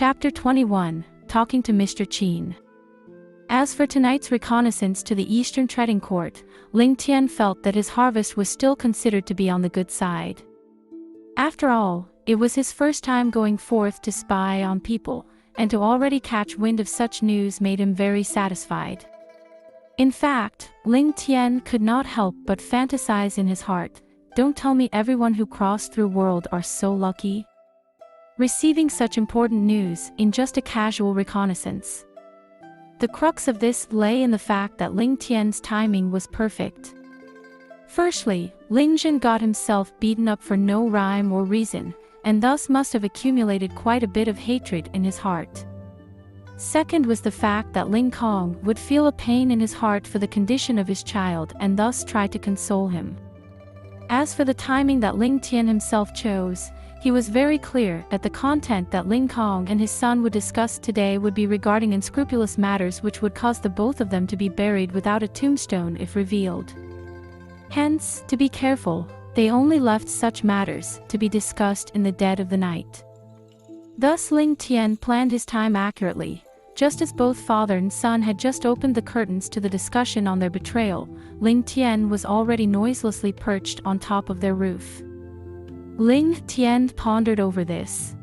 Chapter 21, Talking to Mr. Qin. As for tonight's reconnaissance to the Eastern Trading Court, Ling Tian felt that his harvest was still considered to be on the good side. After all, it was his first time going forth to spy on people, and to already catch wind of such news made him very satisfied. In fact, Ling Tian could not help but fantasize in his heart, "Don't tell me everyone who crossed through world are so lucky, receiving such important news in just a casual reconnaissance." The crux of this lay in the fact that Ling Tian's timing was perfect. Firstly, Ling Tian got himself beaten up for no rhyme or reason, and thus must have accumulated quite a bit of hatred in his heart. Second was the fact that Ling Kong would feel a pain in his heart for the condition of his child and thus try to console him. As for the timing that Ling Tian himself chose, he was very clear that the content that Ling Kong and his son would discuss today would be regarding unscrupulous matters which would cause the both of them to be buried without a tombstone if revealed. Hence, to be careful, they only left such matters to be discussed in the dead of the night. Thus Ling Tian planned his time accurately. Just as both father and son had just opened the curtains to the discussion on their betrayal, Ling Tian was already noiselessly perched on top of their roof. Ling Tian pondered over this.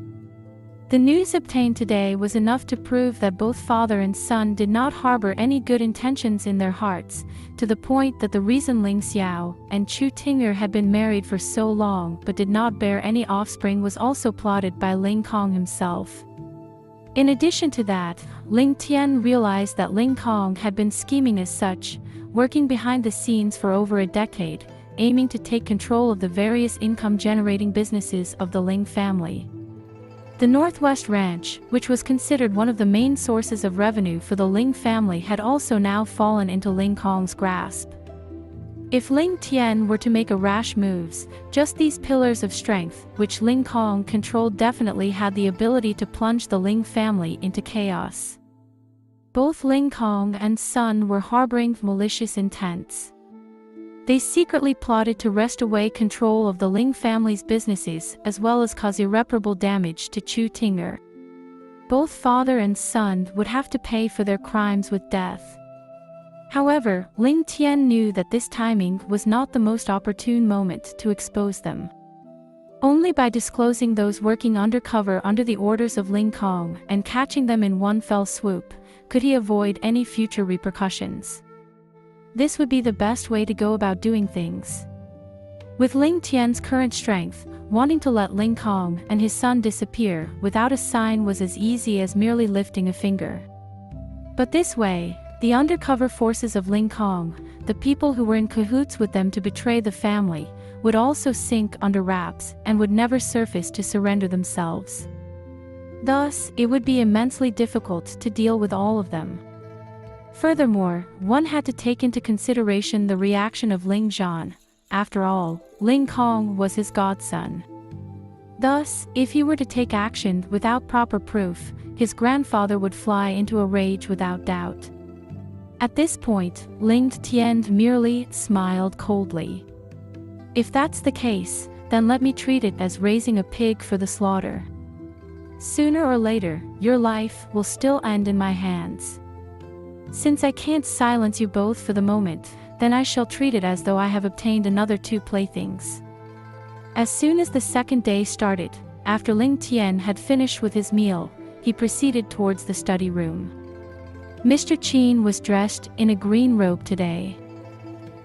The news obtained today was enough to prove that both father and son did not harbor any good intentions in their hearts, to the point that the reason Ling Xiao and Chu Ting'er had been married for so long but did not bear any offspring was also plotted by Ling Kong himself. In addition to that, Ling Tian realized that Ling Kong had been scheming as such, working behind the scenes for over a decade, aiming to take control of the various income-generating businesses of the Ling family. The Northwest Ranch, which was considered one of the main sources of revenue for the Ling family, had also now fallen into Ling Kong's grasp. If Ling Tian were to make a rash moves, just these pillars of strength, which Ling Kong controlled, definitely had the ability to plunge the Ling family into chaos. Both Ling Kong and son were harboring malicious intents. They secretly plotted to wrest away control of the Ling family's businesses as well as cause irreparable damage to Chu Ting'er. Both father and son would have to pay for their crimes with death. However, Ling Tian knew that this timing was not the most opportune moment to expose them. Only by disclosing those working undercover under the orders of Ling Kong and catching them in one fell swoop, could he avoid any future repercussions. This would be the best way to go about doing things. With Ling Tian's current strength, wanting to let Ling Kong and his son disappear without a sign was as easy as merely lifting a finger. But this way, the undercover forces of Ling Kong, the people who were in cahoots with them to betray the family, would also sink under wraps and would never surface to surrender themselves. Thus, it would be immensely difficult to deal with all of them. Furthermore, one had to take into consideration the reaction of Ling Zhan. After all, Ling Kong was his godson. Thus, if he were to take action without proper proof, his grandfather would fly into a rage without doubt. At this point, Ling Tian merely smiled coldly. If that's the case, then let me treat it as raising a pig for the slaughter. Sooner or later, your life will still end in my hands. Since I can't silence you both for the moment, then I shall treat it as though I have obtained another 2 playthings. As soon as the second day started, after Ling Tian had finished with his meal, he proceeded towards the study room. Mr. Qin was dressed in a green robe today.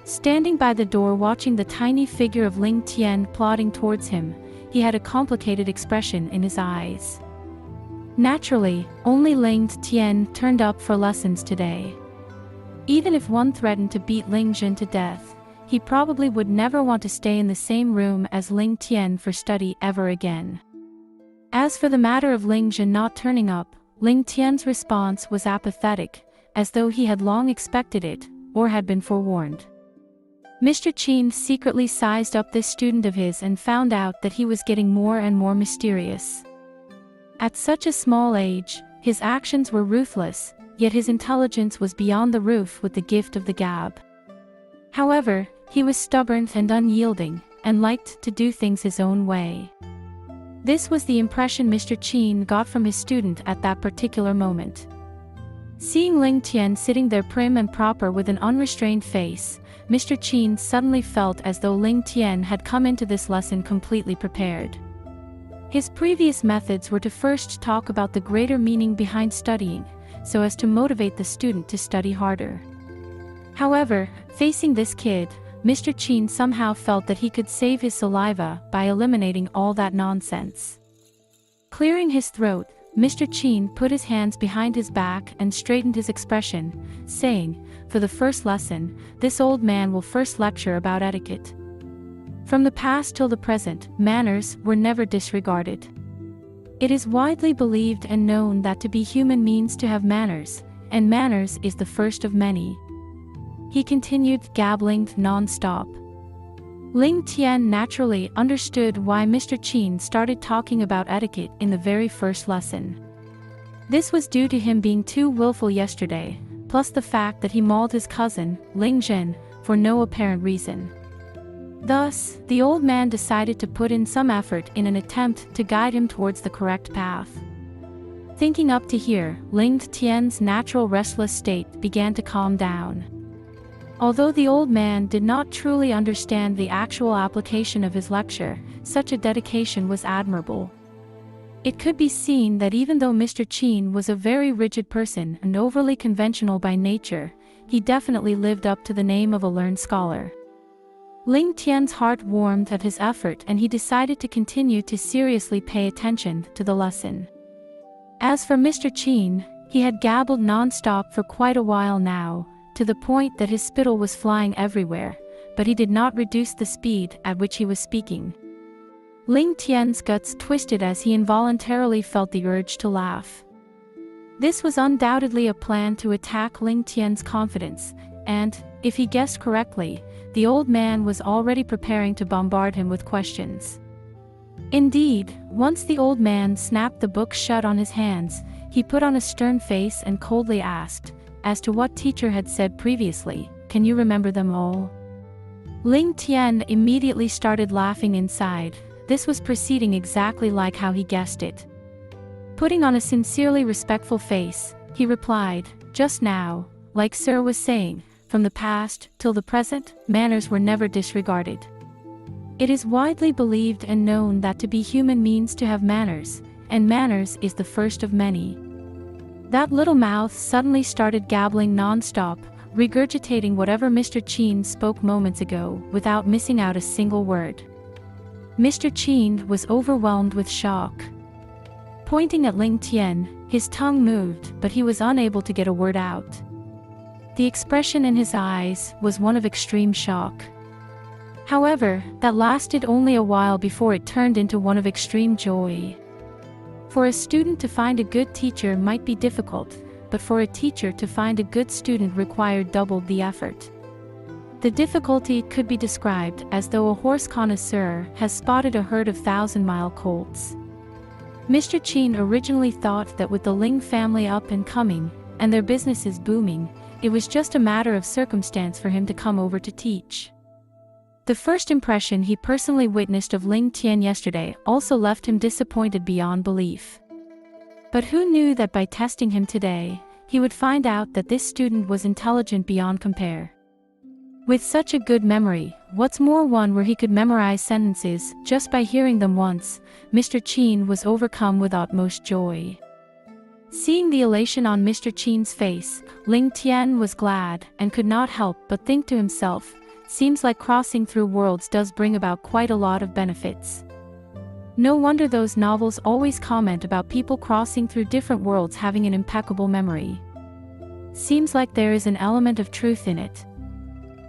Standing by the door watching the tiny figure of Ling Tian plodding towards him, he had a complicated expression in his eyes. Naturally, only Ling Tian turned up for lessons today. Even if one threatened to beat Ling Zhan to death, he probably would never want to stay in the same room as Ling Tian for study ever again. As for the matter of Ling Zhan not turning up, Ling Tian's response was apathetic, as though he had long expected it, or had been forewarned. Mr. Qin secretly sized up this student of his and found out that he was getting more and more mysterious. At such a small age, his actions were ruthless, yet his intelligence was beyond the roof with the gift of the gab. However, he was stubborn and unyielding, and liked to do things his own way. This was the impression Mr. Qin got from his student at that particular moment. Seeing Ling Tian sitting there prim and proper with an unrestrained face, Mr. Qin suddenly felt as though Ling Tian had come into this lesson completely prepared. His previous methods were to first talk about the greater meaning behind studying, so as to motivate the student to study harder. However, facing this kid, Mr. Qin somehow felt that he could save his saliva by eliminating all that nonsense. Clearing his throat, Mr. Qin put his hands behind his back and straightened his expression, saying, "For the first lesson, this old man will first lecture about etiquette. From the past till the present, manners were never disregarded. It is widely believed and known that to be human means to have manners, and manners is the first of many." He continued gabbling non-stop. Ling Tian naturally understood why Mr. Qin started talking about etiquette in the very first lesson. This was due to him being too willful yesterday, plus the fact that he mauled his cousin, Ling Zhen, for no apparent reason. Thus, the old man decided to put in some effort in an attempt to guide him towards the correct path. Thinking up to here, Ling Tian's natural restless state began to calm down. Although the old man did not truly understand the actual application of his lecture, such a dedication was admirable. It could be seen that even though Mr. Qin was a very rigid person and overly conventional by nature, he definitely lived up to the name of a learned scholar. Ling Tian's heart warmed at his effort and he decided to continue to seriously pay attention to the lesson. As for Mr. Qin, he had gabbled non-stop for quite a while now, to the point that his spittle was flying everywhere, but he did not reduce the speed at which he was speaking. Ling Tian's guts twisted as he involuntarily felt the urge to laugh. This was undoubtedly a plan to attack Ling Tian's confidence, and, if he guessed correctly, the old man was already preparing to bombard him with questions. Indeed, once the old man snapped the book shut on his hands, he put on a stern face and coldly asked, "As to what teacher had said previously, can you remember them all?" Ling Tian immediately started laughing inside. This was proceeding exactly like how he guessed it. Putting on a sincerely respectful face, he replied, "Just now, like Sir was saying, from the past till the present, manners were never disregarded. It is widely believed and known that to be human means to have manners, and manners is the first of many." That little mouth suddenly started gabbling non-stop, regurgitating whatever Mr. Qin spoke moments ago, without missing out a single word. Mr. Qin was overwhelmed with shock. Pointing at Ling Tian, his tongue moved, but he was unable to get a word out. The expression in his eyes was one of extreme shock. However, that lasted only a while before it turned into one of extreme joy. For a student to find a good teacher might be difficult, but for a teacher to find a good student required double the effort. The difficulty could be described as though a horse connoisseur has spotted a herd of 1,000-mile colts. Mr. Qin originally thought that with the Ling family up and coming, and their businesses booming, it was just a matter of circumstance for him to come over to teach. The first impression he personally witnessed of Ling Tian yesterday also left him disappointed beyond belief. But who knew that by testing him today, he would find out that this student was intelligent beyond compare. With such a good memory, what's more one where he could memorize sentences just by hearing them once, Mr. Qin was overcome with utmost joy. Seeing the elation on Mr. Qin's face, Ling Tian was glad and could not help but think to himself, "Seems like crossing through worlds does bring about quite a lot of benefits." No wonder those novels always comment about people crossing through different worlds having an impeccable memory. Seems like there is an element of truth in it.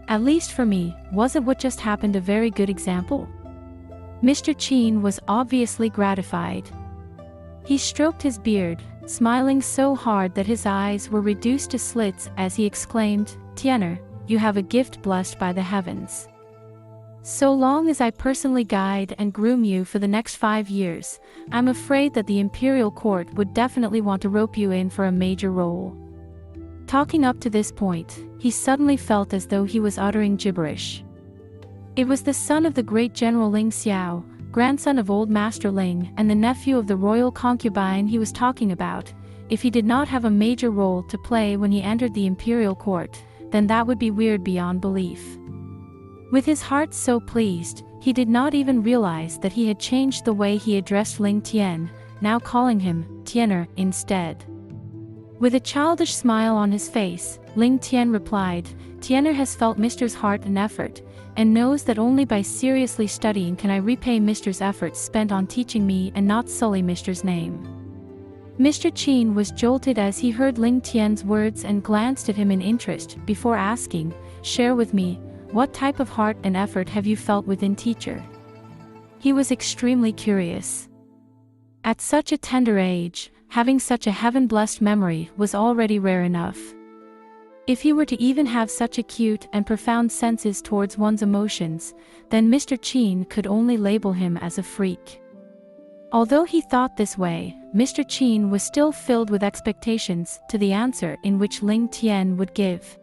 At least for me, wasn't what just happened a very good example? Mr. Qin was obviously gratified. He stroked his beard, smiling so hard that his eyes were reduced to slits as he exclaimed, "Tianer, you have a gift blessed by the heavens. So long as I personally guide and groom you for the next 5 years, I'm afraid that the imperial court would definitely want to rope you in for a major role." Talking up to this point, he suddenly felt as though he was uttering gibberish. It was the son of the great General Ling Xiao, grandson of old Master Ling and the nephew of the royal concubine he was talking about, if he did not have a major role to play when he entered the imperial court, then that would be weird beyond belief. With his heart so pleased, he did not even realize that he had changed the way he addressed Ling Tian, now calling him Tianer instead. With a childish smile on his face, Ling Tian replied, "Tianer has felt Mr.'s heart and effort, and knows that only by seriously studying can I repay Mr.'s efforts spent on teaching me and not sully Mr.'s name." Mr. Qin was jolted as he heard Ling Tian's words and glanced at him in interest before asking, "Share with me, what type of heart and effort have you felt within teacher?" He was extremely curious. At such a tender age, having such a heaven-blessed memory was already rare enough. If he were to even have such acute and profound senses towards one's emotions, then Mr. Qin could only label him as a freak. Although he thought this way, Mr. Qin was still filled with expectations to the answer in which Ling Tian would give.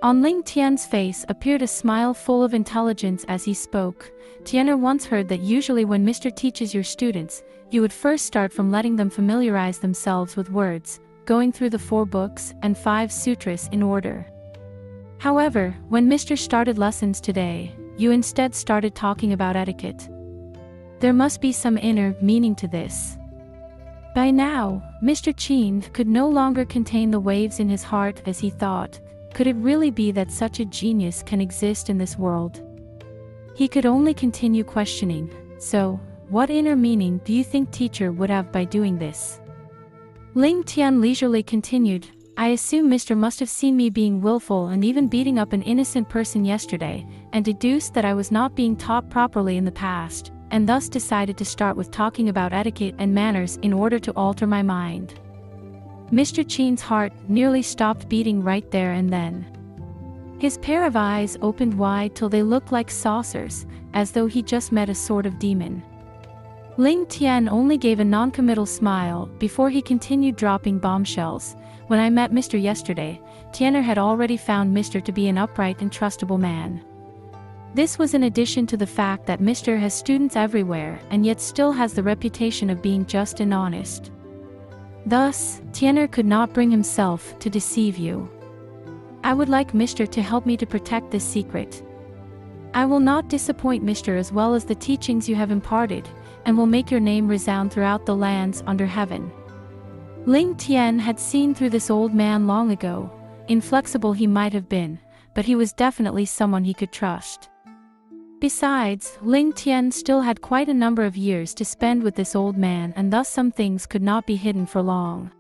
On Ling Tian's face appeared a smile full of intelligence as he spoke. "Tianer once heard that usually when Mr. teaches your students, you would first start from letting them familiarize themselves with words, going through the 4 books and 5 sutras in order. However, when Mr. started lessons today, you instead started talking about etiquette. There must be some inner meaning to this." By now, Mr. Qin could no longer contain the waves in his heart as he thought, could it really be that such a genius can exist in this world? He could only continue questioning, "So, what inner meaning do you think teacher would have by doing this?" Ling Tian leisurely continued, "I assume Mr. must have seen me being willful and even beating up an innocent person yesterday, and deduced that I was not being taught properly in the past, and thus decided to start with talking about etiquette and manners in order to alter my mind." Mr. Qin's heart nearly stopped beating right there and then. His pair of eyes opened wide till they looked like saucers, as though he just met a sort of demon. Ling Tian only gave a non-committal smile before he continued dropping bombshells. "When I met Mr. yesterday, Tianer had already found Mr. to be an upright and trustable man. This was in addition to the fact that Mr. has students everywhere and yet still has the reputation of being just and honest. Thus, Tianer could not bring himself to deceive you. I would like Mr. to help me to protect this secret. I will not disappoint Mr. as well as the teachings you have imparted, and will make your name resound throughout the lands under heaven." Ling Tian had seen through this old man long ago. Inflexible he might have been, but he was definitely someone he could trust. Besides, Ling Tian still had quite a number of years to spend with this old man, and thus some things could not be hidden for long.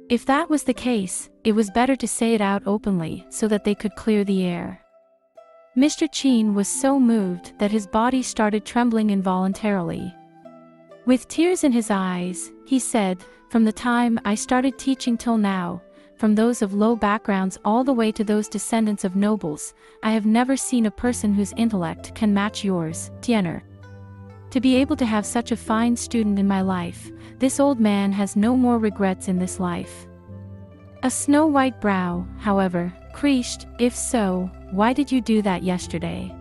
If that was the case, it was better to say it out openly so that they could clear the air. Mr. Qin was so moved that his body started trembling involuntarily. With tears in his eyes, he said, "From the time I started teaching till now, from those of low backgrounds all the way to those descendants of nobles, I have never seen a person whose intellect can match yours, Tianer. To be able to have such a fine student in my life, this old man has no more regrets in this life." A snow-white brow, however, creased. "If so, why did you do that yesterday?"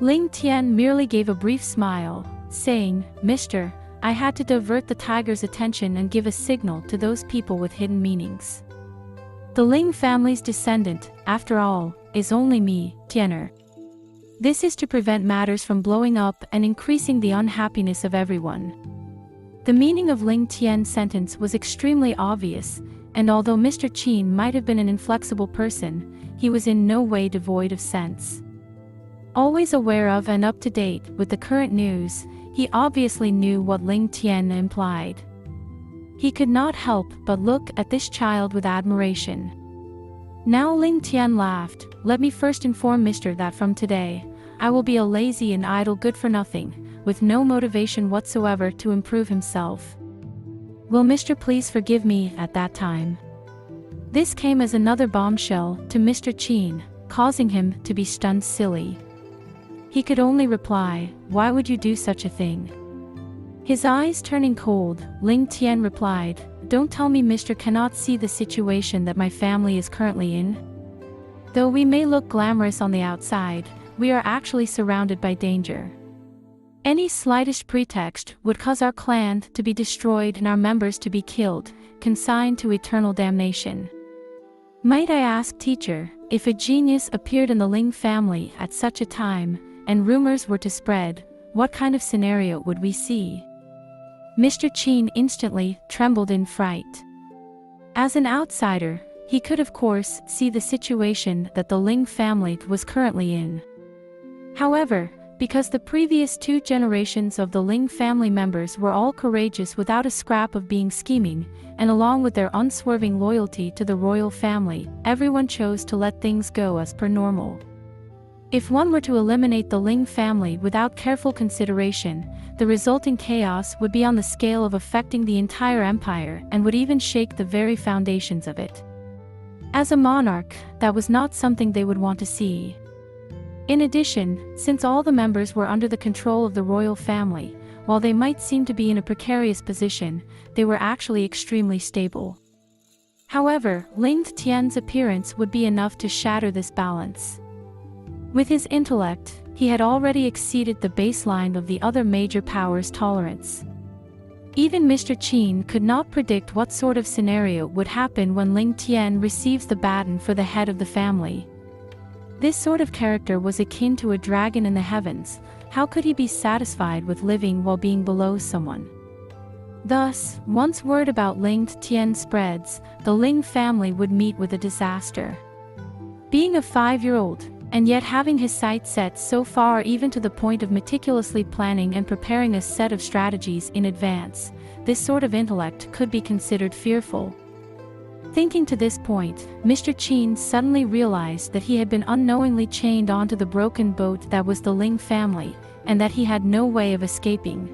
Ling Tian merely gave a brief smile, saying, "Mr. I had to divert the tiger's attention and give a signal to those people with hidden meanings. The Ling family's descendant, after all, is only me, Tianer. This is to prevent matters from blowing up and increasing the unhappiness of everyone." The meaning of Ling Tian's sentence was extremely obvious, and although Mr. Qin might have been an inflexible person, he was in no way devoid of sense. Always aware of and up to date with the current news, he obviously knew what Ling Tian implied. He could not help but look at this child with admiration. Now Ling Tian laughed. "Let me first inform Mr. that from today, I will be a lazy and idle good-for-nothing, with no motivation whatsoever to improve himself. Will Mr. please forgive me at that time?" This came as another bombshell to Mr. Qin, causing him to be stunned silly. He could only reply, "Why would you do such a thing?" His eyes turning cold, Ling Tian replied, "Don't tell me Mr. cannot see the situation that my family is currently in? Though we may look glamorous on the outside, we are actually surrounded by danger. Any slightest pretext would cause our clan to be destroyed and our members to be killed, consigned to eternal damnation. Might I ask, teacher, if a genius appeared in the Ling family at such a time, and rumors were to spread, what kind of scenario would we see? Mr. Qin instantly trembled in fright. As an outsider, he could of course see the situation that the Ling family was currently in. However, because the previous 2 generations of the Ling family members were all courageous without a scrap of being scheming, and along with their unswerving loyalty to the royal family, everyone chose to let things go as per normal. If one were to eliminate the Ling family without careful consideration, the resulting chaos would be on the scale of affecting the entire empire and would even shake the very foundations of it. As a monarch, that was not something they would want to see. In addition, since all the members were under the control of the royal family, while they might seem to be in a precarious position, they were actually extremely stable. However, Ling Tian's appearance would be enough to shatter this balance. With his intellect, he had already exceeded the baseline of the other major powers' tolerance. Even Mr. Qin could not predict what sort of scenario would happen when Ling Tian receives the baton for the head of the family. This sort of character was akin to a dragon in the heavens. How could he be satisfied with living while being below someone? Thus, once word about Ling Tian spreads, the Ling family would meet with a disaster. Being a 5-year-old, and yet having his sights set so far even to the point of meticulously planning and preparing a set of strategies in advance, this sort of intellect could be considered fearful. Thinking to this point, Mr. Qin suddenly realized that he had been unknowingly chained onto the broken boat that was the Ling family, and that he had no way of escaping.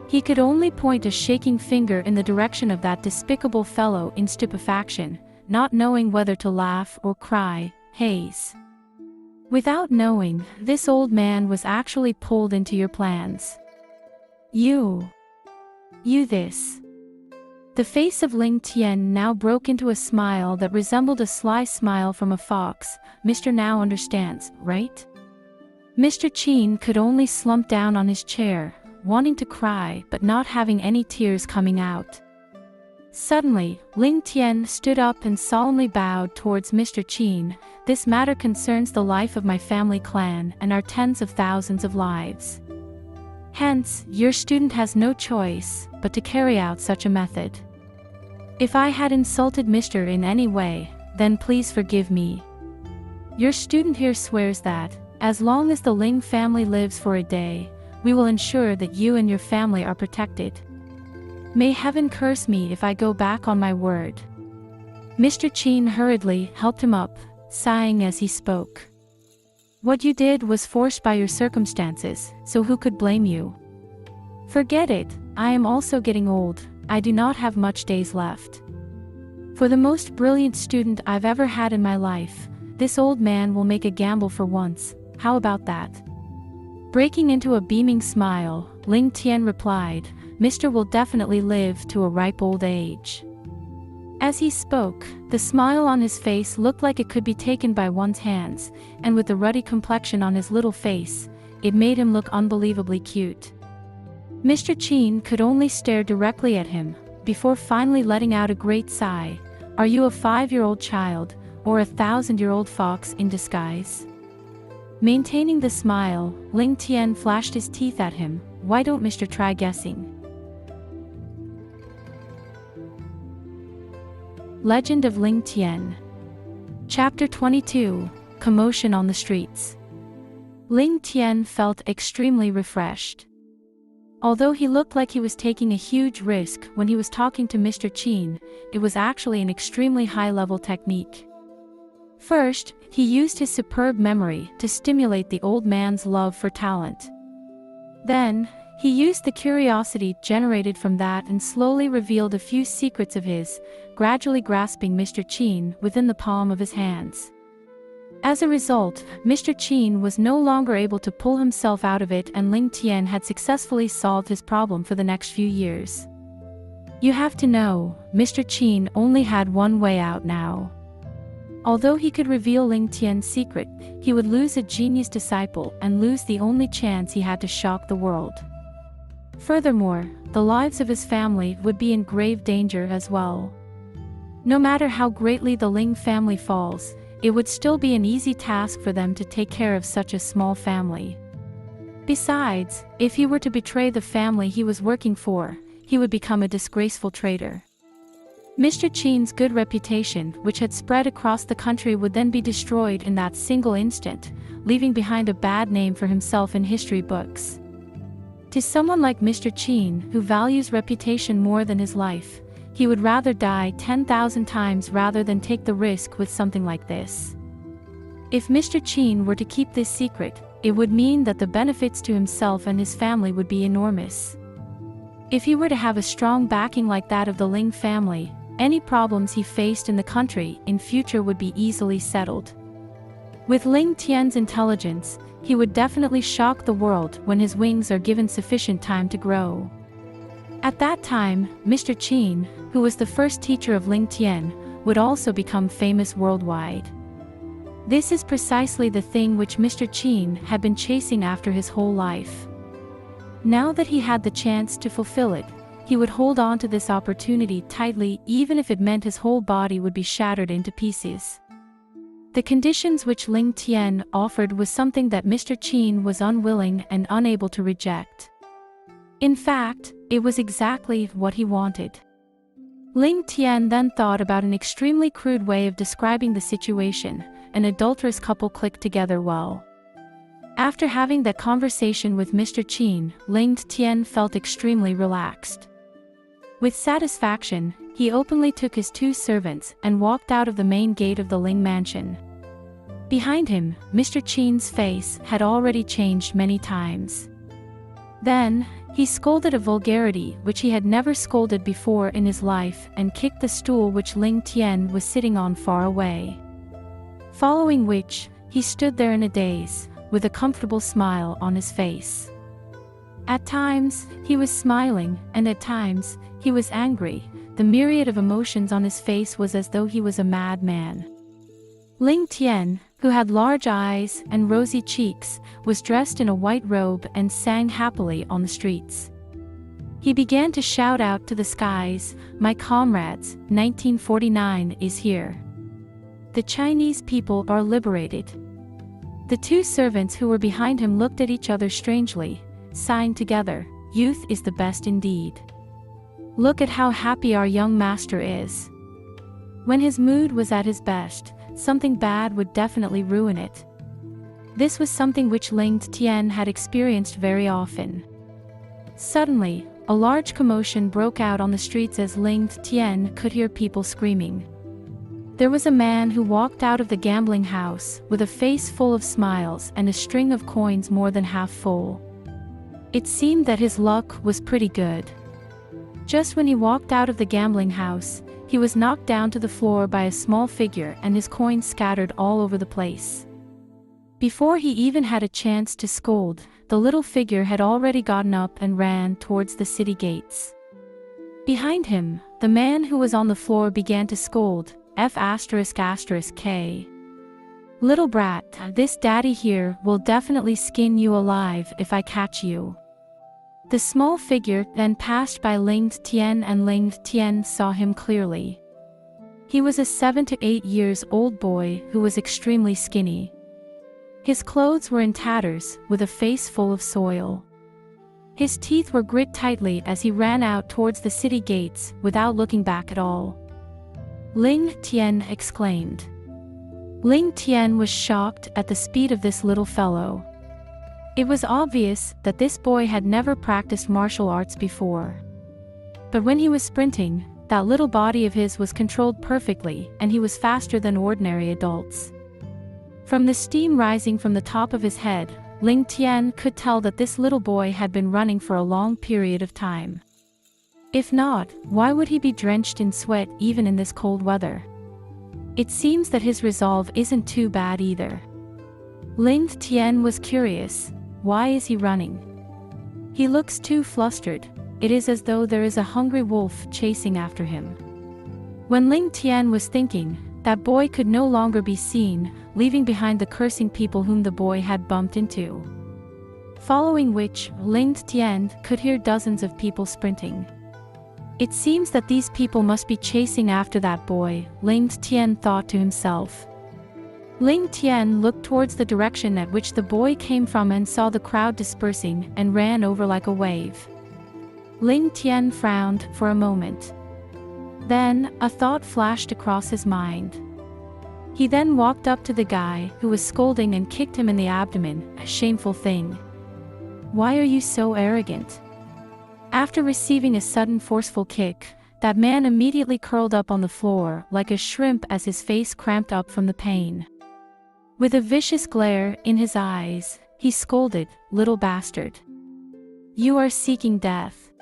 He could only point a shaking finger in the direction of that despicable fellow in stupefaction, not knowing whether to laugh or cry, "Haze." Without knowing, this old man was actually pulled into your plans. You this. The face of Ling Tian now broke into a smile that resembled a sly smile from a fox. "Mr. Now understands, right?" Mr. Qin could only slump down on his chair, wanting to cry but not having any tears coming out. Suddenly, Ling Tian stood up and solemnly bowed towards Mr. Qin. "This matter concerns the life of my family clan and our tens of thousands of lives. Hence, your student has no choice but to carry out such a method. If I had insulted Mr. in any way, then please forgive me. Your student here swears that, as long as the Ling family lives for a day, we will ensure that you and your family are protected. May heaven curse me if I go back on my word." Mr. Qin hurriedly helped him up, sighing as he spoke. "What you did was forced by your circumstances, so who could blame you? Forget it, I am also getting old, I do not have much days left. For the most brilliant student I've ever had in my life, this old man will make a gamble for once. How about that?" Breaking into a beaming smile, Ling Tian replied, "Mr. will definitely live to a ripe old age." As he spoke, the smile on his face looked like it could be taken by one's hands, and with the ruddy complexion on his little face, it made him look unbelievably cute. Mr. Qin could only stare directly at him, before finally letting out a great sigh. "Are you a 5-year-old child, or a 1,000-year-old fox in disguise?" Maintaining the smile, Ling Tian flashed his teeth at him. "Why don't Mr. try guessing?" Legend of Ling Tian. Chapter 22, Commotion on the Streets. Ling Tian felt extremely refreshed. Although he looked like he was taking a huge risk when he was talking to Mr. Qin, it was actually an extremely high-level technique. First, he used his superb memory to stimulate the old man's love for talent. Then, he used the curiosity generated from that and slowly revealed a few secrets of his, gradually grasping Mr. Qin within the palm of his hands. As a result, Mr. Qin was no longer able to pull himself out of it, and Ling Tian had successfully solved his problem for the next few years. You have to know, Mr. Qin only had one way out now. Although he could reveal Ling Tian's secret, he would lose a genius disciple and lose the only chance he had to shock the world. Furthermore, the lives of his family would be in grave danger as well. No matter how greatly the Ling family falls, it would still be an easy task for them to take care of such a small family. Besides, if he were to betray the family he was working for, he would become a disgraceful traitor. Mr. Qin's good reputation, which had spread across the country, would then be destroyed in that single instant, leaving behind a bad name for himself in history books. To someone like Mr. Qin, who values reputation more than his life, he would rather die 10,000 times rather than take the risk with something like this. If Mr. Qin were to keep this secret, it would mean that the benefits to himself and his family would be enormous. If he were to have a strong backing like that of the Ling family, any problems he faced in the country in future would be easily settled. With Ling Tian's intelligence, he would definitely shock the world when his wings are given sufficient time to grow. At that time, Mr. Qin, who was the first teacher of Ling Tian, would also become famous worldwide. This is precisely the thing which Mr. Qin had been chasing after his whole life. Now that he had the chance to fulfill it, he would hold on to this opportunity tightly, even if it meant his whole body would be shattered into pieces. The conditions which Ling Tian offered was something that Mr. Qin was unwilling and unable to reject. In fact, it was exactly what he wanted. Ling Tian then thought about an extremely crude way of describing the situation. An adulterous couple clicked together well. After having that conversation with Mr. Qin, Ling Tian felt extremely relaxed. With satisfaction, he openly took his 2 servants and walked out of the main gate of the Ling mansion. Behind him, Mr. Qin's face had already changed many times. Then, he scolded a vulgarity which he had never scolded before in his life and kicked the stool which Ling Tian was sitting on far away. Following which, he stood there in a daze, with a comfortable smile on his face. At times, he was smiling, and at times, he was angry. The myriad of emotions on his face was as though he was a madman. Ling Tian, who had large eyes and rosy cheeks, was dressed in a white robe and sang happily on the streets. He began to shout out to the skies, "My comrades, 1949 is here. The Chinese people are liberated." The 2 servants who were behind him looked at each other strangely, sighing together, "Youth is the best indeed. Look at how happy our young master is." When his mood was at his best, something bad would definitely ruin it. This was something which Ling Tian had experienced very often. Suddenly, a large commotion broke out on the streets as Ling Tian could hear people screaming. There was a man who walked out of the gambling house with a face full of smiles and a string of coins more than half full. It seemed that his luck was pretty good. Just when he walked out of the gambling house, he was knocked down to the floor by a small figure and his coins scattered all over the place. Before he even had a chance to scold, the little figure had already gotten up and ran towards the city gates. Behind him, the man who was on the floor began to scold, "F***K. Little brat, this daddy here will definitely skin you alive if I catch you." The small figure then passed by Ling Tian and Ling Tian saw him clearly. He was a 7 to 8 years old boy who was extremely skinny. His clothes were in tatters, with a face full of soil. His teeth were grit tightly as he ran out towards the city gates without looking back at all. Ling Tian exclaimed. Ling Tian was shocked at the speed of this little fellow. It was obvious that this boy had never practiced martial arts before. But when he was sprinting, that little body of his was controlled perfectly and he was faster than ordinary adults. From the steam rising from the top of his head, Ling Tian could tell that this little boy had been running for a long period of time. If not, why would he be drenched in sweat even in this cold weather? It seems that his resolve isn't too bad either. Ling Tian was curious. Why is he running? He looks too flustered. It is as though there is a hungry wolf chasing after him. When Ling Tian was thinking, that boy could no longer be seen, leaving behind the cursing people whom the boy had bumped into. Following which, Ling Tian could hear dozens of people sprinting. It seems that these people must be chasing after that boy, Ling Tian thought to himself. Ling Tian looked towards the direction at which the boy came from and saw the crowd dispersing and ran over like a wave. Ling Tian frowned for a moment. Then, a thought flashed across his mind. He then walked up to the guy who was scolding and kicked him in the abdomen, a shameful thing. Why are you so arrogant? After receiving a sudden forceful kick, that man immediately curled up on the floor like a shrimp as his face cramped up from the pain. With a vicious glare in his eyes, he scolded, "Little bastard. You are seeking death."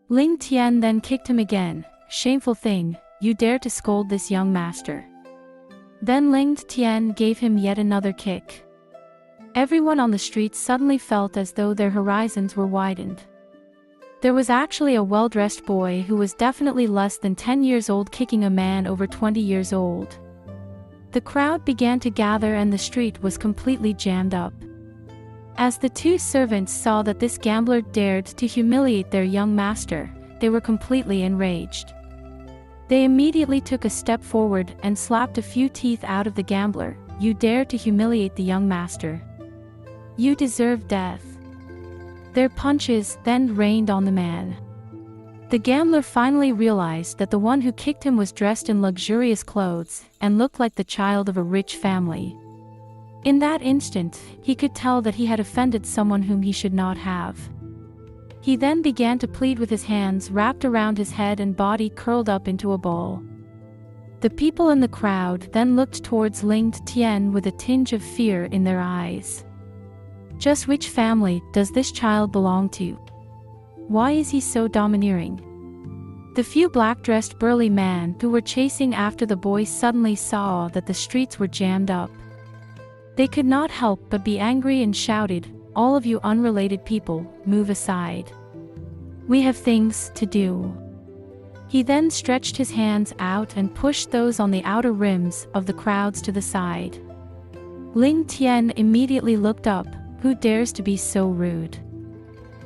Ling Tian then kicked him again. "Shameful thing, you dare to scold this young master." Then Ling Tian gave him yet another kick. Everyone on the street suddenly felt as though their horizons were widened. There was actually a well-dressed boy who was definitely less than 10 years old kicking a man over 20 years old. The crowd began to gather and the street was completely jammed up. As the two servants saw that this gambler dared to humiliate their young master, they were completely enraged. They immediately took a step forward and slapped a few teeth out of the gambler. "You dare to humiliate the young master. You deserve death." Their punches then rained on the man. The gambler finally realized that the one who kicked him was dressed in luxurious clothes and looked like the child of a rich family. In that instant, he could tell that he had offended someone whom he should not have. He then began to plead with his hands wrapped around his head and body curled up into a ball. The people in the crowd then looked towards Ling Tian with a tinge of fear in their eyes. Just which family does this child belong to? Why is he so domineering? The few black-dressed burly men who were chasing after the boy suddenly saw that the streets were jammed up. They could not help but be angry and shouted, "All of you unrelated people, move aside. We have things to do." He then stretched his hands out and pushed those on the outer rims of the crowds to the side. Ling Tian immediately looked up. Who dares to be so rude?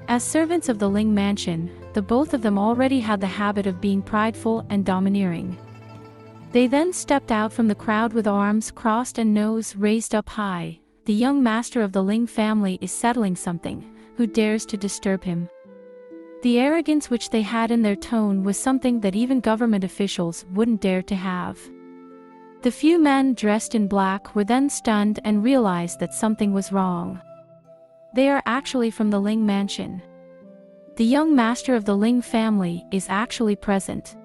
As servants of the Ling mansion, the both of them already had the habit of being prideful and domineering. They then stepped out from the crowd with arms crossed and nose raised up high. "The young master of the Ling family is settling something. Who dares to disturb him?" The arrogance which they had in their tone was something that even government officials wouldn't dare to have. The few men dressed in black were then stunned and realized that something was wrong. They are actually from the Ling mansion. The young master of the Ling family is actually present.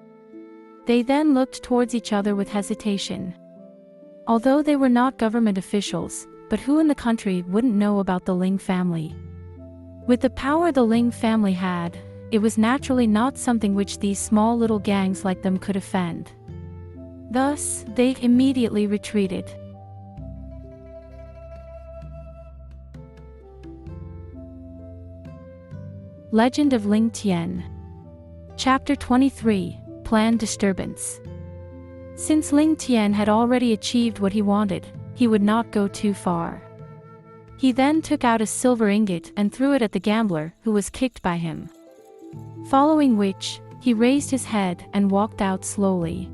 They then looked towards each other with hesitation. Although they were not government officials, but who in the country wouldn't know about the Ling family? With the power the Ling family had, it was naturally not something which these small little gangs like them could offend. Thus, they immediately retreated. Legend of Ling Tian. Chapter 23, Planned Disturbance. Since Ling Tian had already achieved what he wanted, he would not go too far. He then took out a silver ingot and threw it at the gambler who was kicked by him. Following which, he raised his head and walked out slowly.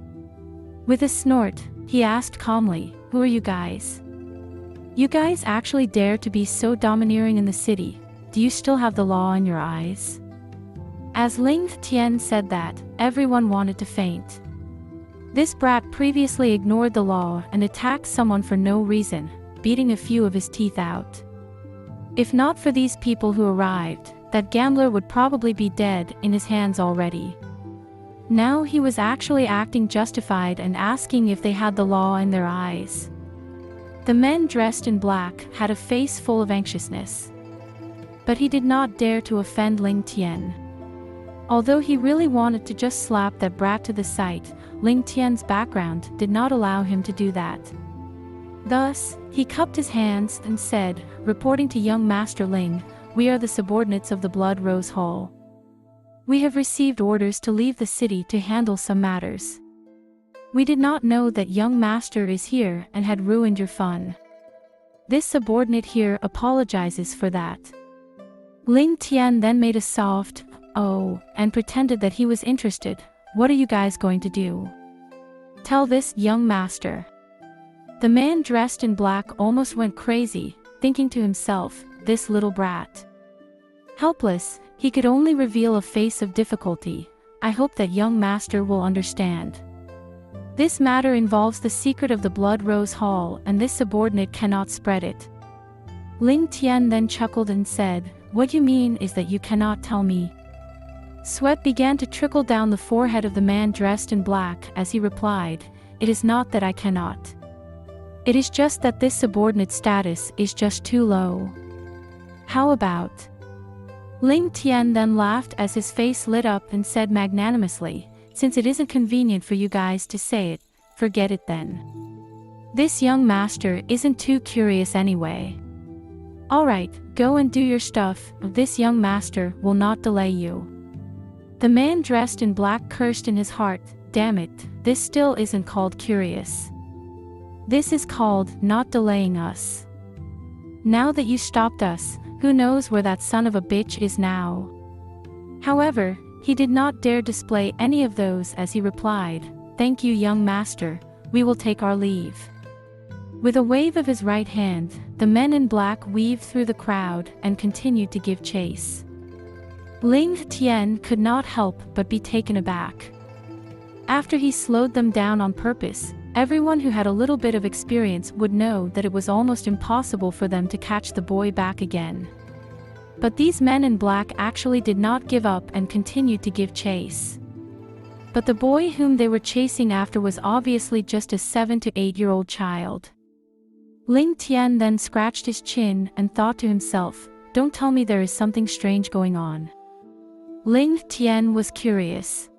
With a snort, he asked calmly, "Who are you guys? You guys actually dare to be so domineering in the city? Do you still have the law in your eyes?" As Ling Tian said that, everyone wanted to faint. This brat previously ignored the law and attacked someone for no reason, beating a few of his teeth out. If not for these people who arrived, that gambler would probably be dead in his hands already. Now he was actually acting justified and asking if they had the law in their eyes. The men dressed in black had a face full of anxiousness. But he did not dare to offend Ling Tian. Although he really wanted to just slap that brat to the sight, Ling Tian's background did not allow him to do that. Thus, he cupped his hands and said, reporting to young Master Ling, "We are the subordinates of the Blood Rose Hall. We have received orders to leave the city to handle some matters." We did not know that young master is here and had ruined your fun. This subordinate here apologizes for that. Ling Tian then made a soft, "Oh," and pretended that he was interested. "What are you guys going to do? Tell this young master." The man dressed in black almost went crazy, thinking to himself, this little brat. Helpless, he could only reveal a face of difficulty. "I hope that young master will understand. This matter involves the secret of the Blood Rose Hall and this subordinate cannot spread it." Ling Tian then chuckled and said, "What you mean is that you cannot tell me?" Sweat began to trickle down the forehead of the man dressed in black as he replied, "It is not that I cannot. It is just that this subordinate status is just too low. How about?" Ling Tian then laughed as his face lit up and said magnanimously, "Since it isn't convenient for you guys to say it, forget it then. This young master isn't too curious anyway. Alright, go and do your stuff, this young master will not delay you." The man dressed in black cursed in his heart, "Damn it, this still isn't called curious. This is called not delaying us. Now that you stopped us, who knows where that son of a bitch is now?" However, he did not dare display any of those as he replied, "Thank you young master, we will take our leave." With a wave of his right hand, the men in black weaved through the crowd and continued to give chase. Ling Tian could not help but be taken aback. After he slowed them down on purpose, everyone who had a little bit of experience would know that it was almost impossible for them to catch the boy back again. But these men in black actually did not give up and continued to give chase. But the boy whom they were chasing after was obviously just a 7 to 8-year-old child. Ling Tian then scratched his chin and thought to himself, "Don't tell me there is something strange going on." Ling Tian was curious.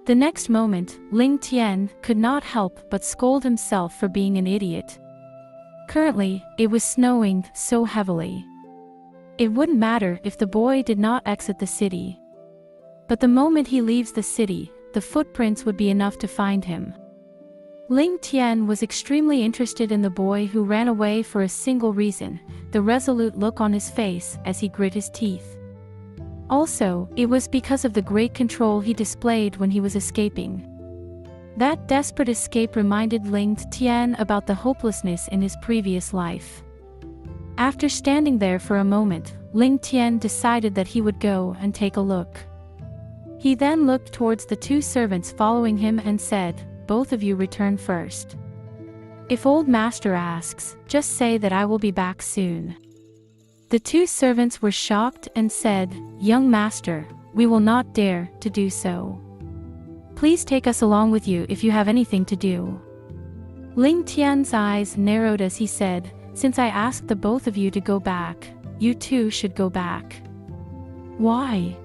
The next moment, Ling Tian could not help but scold himself for being an idiot. Currently, it was snowing so heavily. It wouldn't matter if the boy did not exit the city. But the moment he leaves the city, the footprints would be enough to find him. Ling Tian was extremely interested in the boy who ran away for a single reason, the resolute look on his face as he grit his teeth. Also, it was because of the great control he displayed when he was escaping. That desperate escape reminded Ling Tian about the hopelessness in his previous life. After standing there for a moment, Ling Tian decided that he would go and take a look. He then looked towards the two servants following him and said, "Both of you return first. If old master asks, just say that I will be back soon." The two servants were shocked and said, "Young master, we will not dare to do so. Please take us along with you if you have anything to do." Ling Tian's eyes narrowed as he said, "Since I asked the both of you to go back, you too should go back." "Why?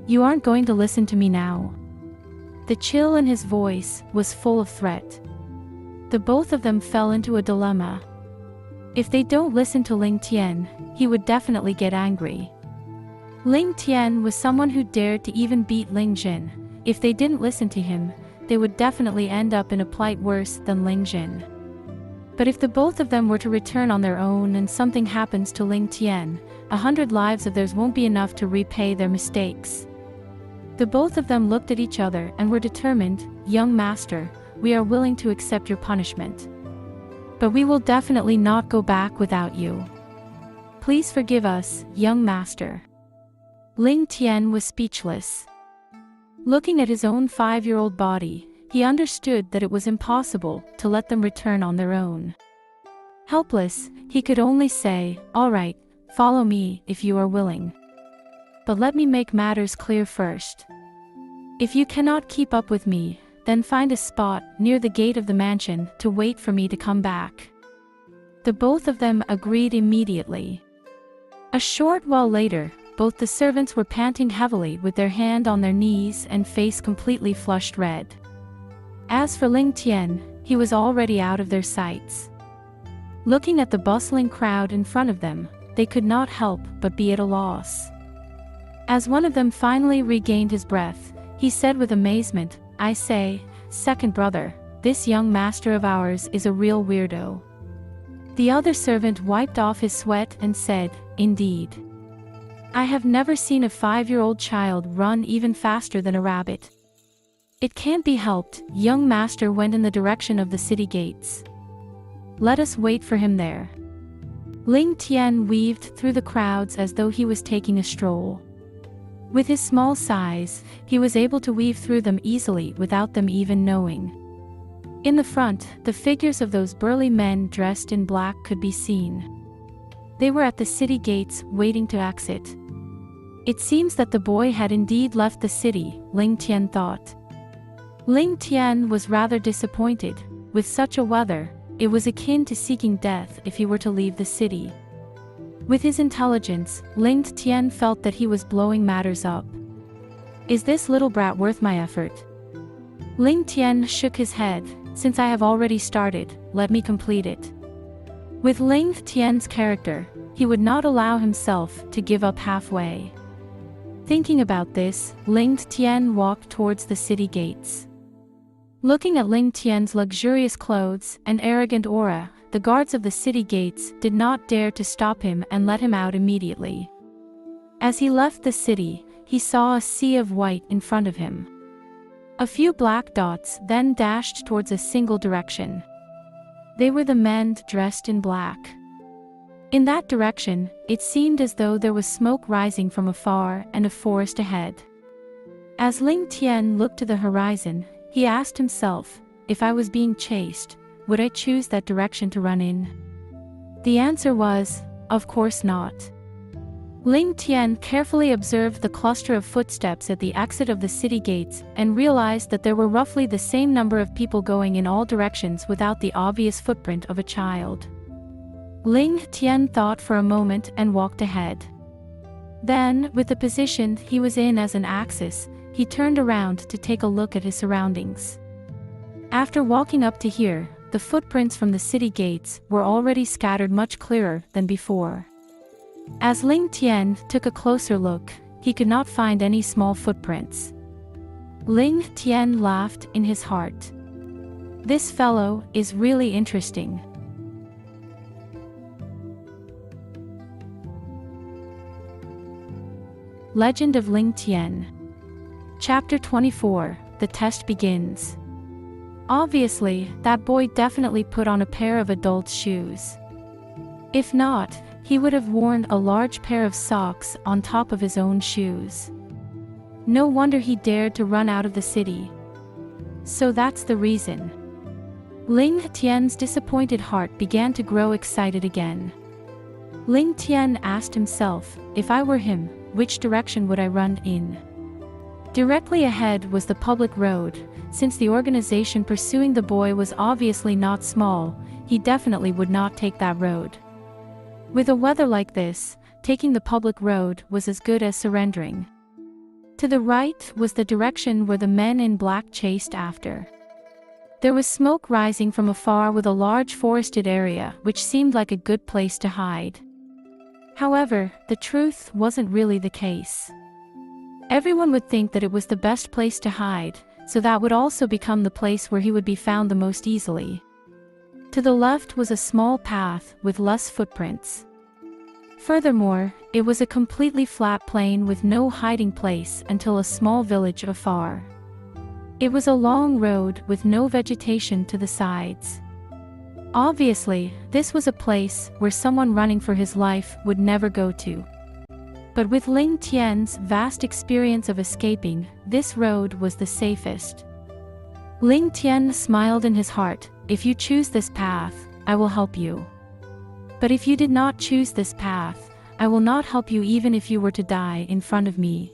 You aren't going to listen to me now?" The chill in his voice was full of threat. The both of them fell into a dilemma. If they don't listen to Ling Tian, he would definitely get angry. Ling Tian was someone who dared to even beat Ling Jin. If they didn't listen to him, they would definitely end up in a plight worse than Ling Jin. But if the both of them were to return on their own and something happens to Ling Tian, 100 lives of theirs won't be enough to repay their mistakes. The both of them looked at each other and were determined, "Young master, we are willing to accept your punishment. But we will definitely not go back without you. Please forgive us, young master." Ling Tian was speechless. Looking at his own 5-year-old body, he understood that it was impossible to let them return on their own. Helpless, he could only say, "All right, follow me if you are willing. But let me make matters clear first. If you cannot keep up with me, then find a spot near the gate of the mansion to wait for me to come back." The both of them agreed immediately. A short while later, both the servants were panting heavily with their hand on their knees and face completely flushed red. As for Ling Tian, he was already out of their sights. Looking at the bustling crowd in front of them, they could not help but be at a loss. As one of them finally regained his breath, he said with amazement, "I say, "Second brother, this young master of ours is a real weirdo." The other servant wiped off his sweat and said, "Indeed. I have never seen a 5-year-old child run even faster than a rabbit." "It can't be helped," young master went in the direction of the city gates. "Let us wait for him there." Ling Tian weaved through the crowds as though he was taking a stroll. With his small size, he was able to weave through them easily without them even knowing. In the front, the figures of those burly men dressed in black could be seen. They were at the city gates, waiting to exit. It seems that the boy had indeed left the city, Ling Tian thought. Ling Tian was rather disappointed. With such a weather, it was akin to seeking death if he were to leave the city. With his intelligence, Ling Tian felt that he was blowing matters up. "Is this little brat worth my effort?" Ling Tian shook his head. "Since I have already started, let me complete it." With Ling Tian's character, he would not allow himself to give up halfway. Thinking about this, Ling Tian walked towards the city gates. Looking at Ling Tian's luxurious clothes and arrogant aura, the guards of the city gates did not dare to stop him and let him out immediately. As he left the city, he saw a sea of white in front of him. A few black dots then dashed towards a single direction. They were the men dressed in black. In that direction, it seemed as though there was smoke rising from afar and a forest ahead. As Ling Tian looked to the horizon, he asked himself, "If I was being chased, would I choose that direction to run in?" The answer was, of course not. Ling Tian carefully observed the cluster of footsteps at the exit of the city gates and realized that there were roughly the same number of people going in all directions without the obvious footprint of a child. Ling Tian thought for a moment and walked ahead. Then, with the position he was in as an axis, he turned around to take a look at his surroundings. After walking up to here, the footprints from the city gates were already scattered much clearer than before. As Ling Tian took a closer look, he could not find any small footprints. Ling Tian laughed in his heart. "This fellow is really interesting." Legend of Ling Tian. Chapter 24, The Test Begins. Obviously, that boy definitely put on a pair of adult shoes. If not, he would have worn a large pair of socks on top of his own shoes. No wonder he dared to run out of the city. So that's the reason. Ling Tian's disappointed heart began to grow excited again. Ling Tian asked himself, "If I were him, which direction would I run in?" Directly ahead was the public road. Since the organization pursuing the boy was obviously not small, he definitely would not take that road. With a weather like this, taking the public road was as good as surrendering. To the right was the direction where the men in black chased after. There was smoke rising from afar with a large forested area which seemed like a good place to hide. However, the truth wasn't really the case. Everyone would think that it was the best place to hide, so that would also become the place where he would be found the most easily. To the left was a small path with less footprints. Furthermore, it was a completely flat plain with no hiding place until a small village afar. It was a long road with no vegetation to the sides. Obviously, this was a place where someone running for his life would never go to. But with Ling Tian's vast experience of escaping, this road was the safest. Ling Tian smiled in his heart. "If you choose this path, I will help you. But if you did not choose this path, I will not help you even if you were to die in front of me.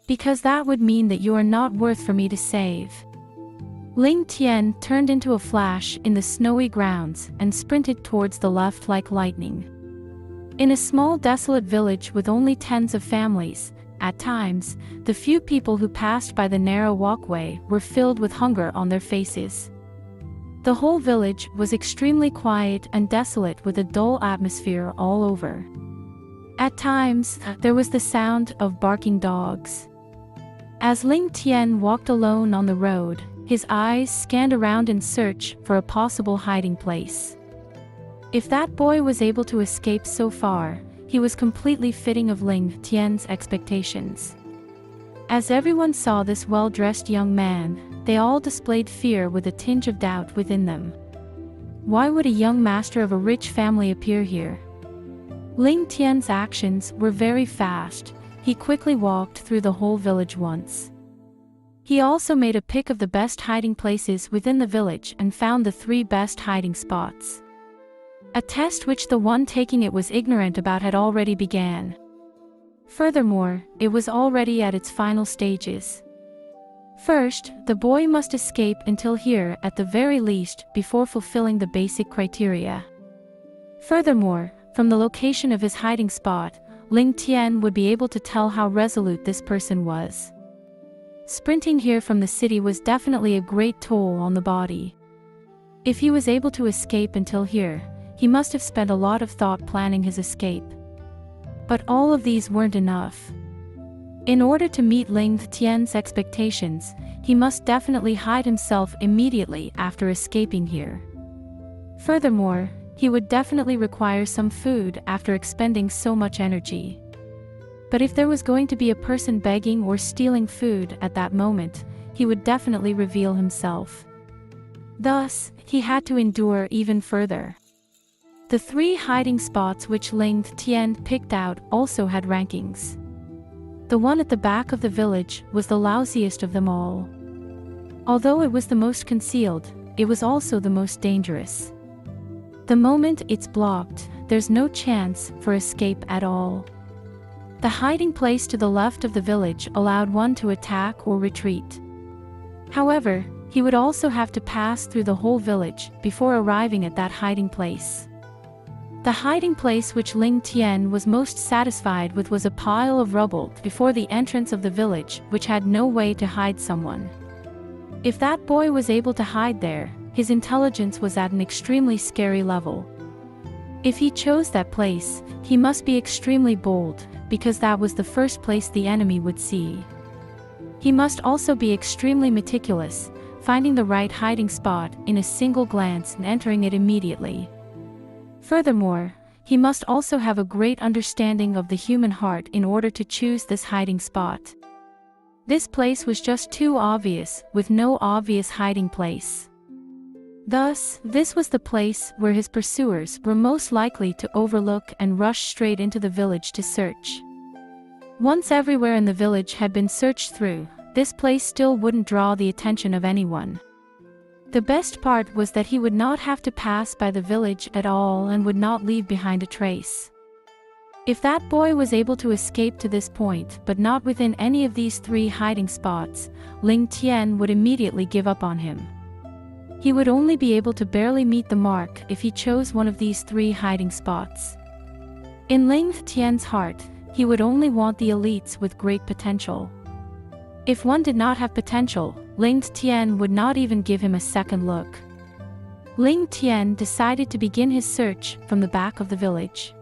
Because that would mean that you are not worth for me to save." Ling Tian turned into a flash in the snowy grounds and sprinted towards the left like lightning. In a small desolate village with only tens of families, at times, the few people who passed by the narrow walkway were filled with hunger on their faces. The whole village was extremely quiet and desolate with a dull atmosphere all over. At times, there was the sound of barking dogs. As Ling Tian walked alone on the road, His eyes scanned around in search for a possible hiding place. If that boy was able to escape so far, he was completely fitting of Ling Tian's expectations. As everyone saw this well-dressed young man, they all displayed fear with a tinge of doubt within them. Why would a young master of a rich family appear here? Ling Tian's actions were very fast. He quickly walked through the whole village once. He also made a pick of the best hiding places within the village and found the 3 best hiding spots. A test which the one taking it was ignorant about had already began. Furthermore, it was already at its final stages. First, the boy must escape until here at the very least before fulfilling the basic criteria. Furthermore, from the location of his hiding spot, Ling Tian would be able to tell how resolute this person was. Sprinting here from the city was definitely a great toll on the body. If he was able to escape until here, he must have spent a lot of thought planning his escape. But all of these weren't enough. In order to meet Ling Tian's expectations, he must definitely hide himself immediately after escaping here. Furthermore, he would definitely require some food after expending so much energy. But if there was going to be a person begging or stealing food at that moment, he would definitely reveal himself. Thus, he had to endure even further. The 3 hiding spots which Ling Tian picked out also had rankings. The one at the back of the village was the lousiest of them all. Although it was the most concealed, it was also the most dangerous. The moment it's blocked, there's no chance for escape at all. The hiding place to the left of the village allowed one to attack or retreat. However, he would also have to pass through the whole village before arriving at that hiding place. The hiding place which Ling Tian was most satisfied with was a pile of rubble before the entrance of the village, which had no way to hide someone. If that boy was able to hide there, his intelligence was at an extremely scary level. If he chose that place, he must be extremely bold, because that was the first place the enemy would see. He must also be extremely meticulous, finding the right hiding spot in a single glance and entering it immediately. Furthermore, he must also have a great understanding of the human heart in order to choose this hiding spot. This place was just too obvious, with no obvious hiding place. Thus, this was the place where his pursuers were most likely to overlook and rush straight into the village to search. Once everywhere in the village had been searched through, this place still wouldn't draw the attention of anyone. The best part was that he would not have to pass by the village at all and would not leave behind a trace. If that boy was able to escape to this point but not within any of these 3 hiding spots, Ling Tian would immediately give up on him. He would only be able to barely meet the mark if he chose one of these 3 hiding spots. In Ling Tian's heart, he would only want the elites with great potential. If one did not have potential, Ling Tian would not even give him a second look. Ling Tian decided to begin his search from the back of the village.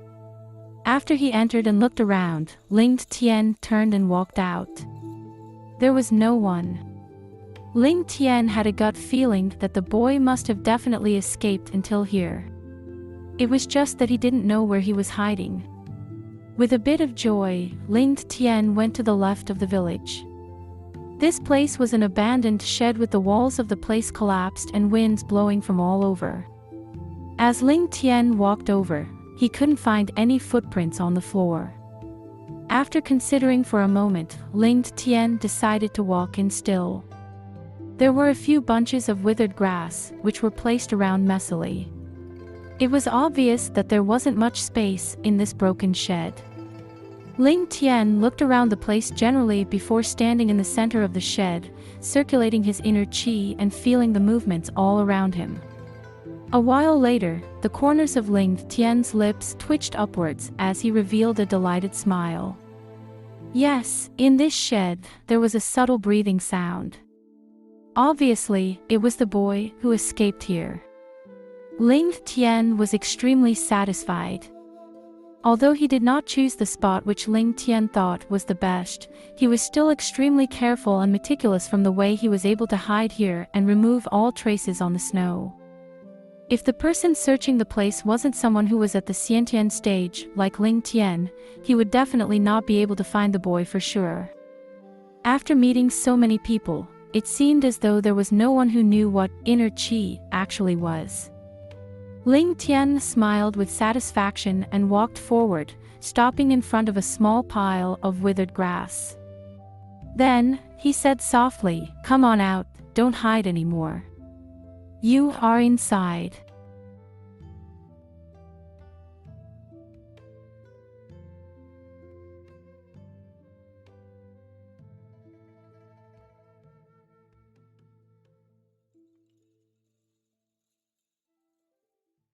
After he entered and looked around, Ling Tian turned and walked out. There was no one. Ling Tian had a gut feeling that the boy must have definitely escaped until here. It was just that he didn't know where he was hiding. With a bit of joy, Ling Tian went to the left of the village. This place was an abandoned shed with the walls of the place collapsed and winds blowing from all over. As Ling Tian walked over, he couldn't find any footprints on the floor. After considering for a moment, Ling Tian decided to walk in still. There were a few bunches of withered grass, which were placed around messily. It was obvious that there wasn't much space in this broken shed. Ling Tian looked around the place generally before standing in the center of the shed, circulating his inner qi and feeling the movements all around him. A while later, the corners of Ling Tian's lips twitched upwards as he revealed a delighted smile. Yes, in this shed, there was a subtle breathing sound. Obviously, it was the boy who escaped here. Ling Tian was extremely satisfied. Although he did not choose the spot which Ling Tian thought was the best, he was still extremely careful and meticulous from the way he was able to hide here and remove all traces on the snow. If the person searching the place wasn't someone who was at the Xiantian stage, like Ling Tian, he would definitely not be able to find the boy for sure. After meeting so many people, it seemed as though there was no one who knew what inner qi actually was. Ling Tian smiled with satisfaction and walked forward, stopping in front of a small pile of withered grass. Then, he said softly, "Come on out, don't hide anymore. You are inside."